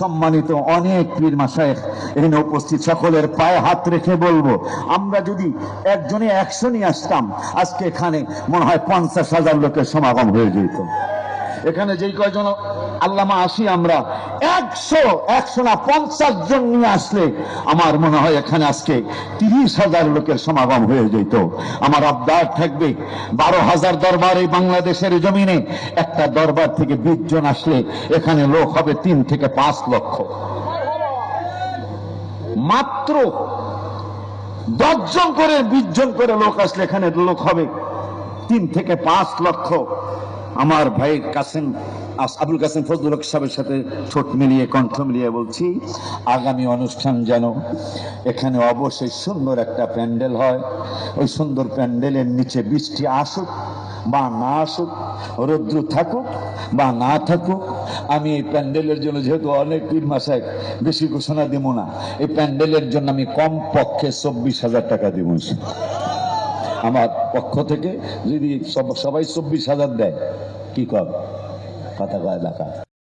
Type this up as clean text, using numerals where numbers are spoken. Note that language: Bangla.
সম্মানিত অনেক পীর মাশায়েখ এখানে উপস্থিত, সকলের পায়ে হাত রেখে বলবো, আমরা যদি একজনে 100 নিয়ে আসতাম, আজকে এখানে মনে হয় 50,000 লোকের সমাগম হয়ে যেত। এখানে যেই কয়জন আল্লামা আসি আমরা 100 না 50 জন নিয়ে আসলে আমার মনে হয় এখানে আজকে 30,000 লোকের সমাগম হয়ে যেত। আমার আবদার থাকবে 12,000 দরবার এই বাংলাদেশের জমিনে, একটা দরবার থেকে 20 জন আসলে এখানে লোক হবে 3 থেকে 5 লক্ষ। মাত্র 10 জন করে 20 জন করে লোক আসলে এখানে লোক হবে 3 থেকে 5 লক্ষ। আমার ভাই কাসেম আবুল কাসেম ফজলুল হক সাহেবের সাথে ঠোঁট মিলিয়ে কণ্ঠ মিলিয়ে বলছি, আগামী অনুষ্ঠান যেন এখানে অবশ্যই সুন্দর একটা প্যান্ডেল হয়। ওই সুন্দর প্যান্ডেলের নিচে বৃষ্টি আসুক বা না আসুক, রৌদ্র থাকুক বা না থাকুক, আমি এই প্যান্ডেলের জন্য, যেহেতু অনেক পীর মাশায়েখ, বেশি ঘোষণা দিব না, এই প্যান্ডেলের জন্য আমি কম পক্ষে 24,000 টাকা দিব আমার পক্ষ থেকে। যদি সবাই 24,000 দেয়, কি কর কথা কয় এলাকা।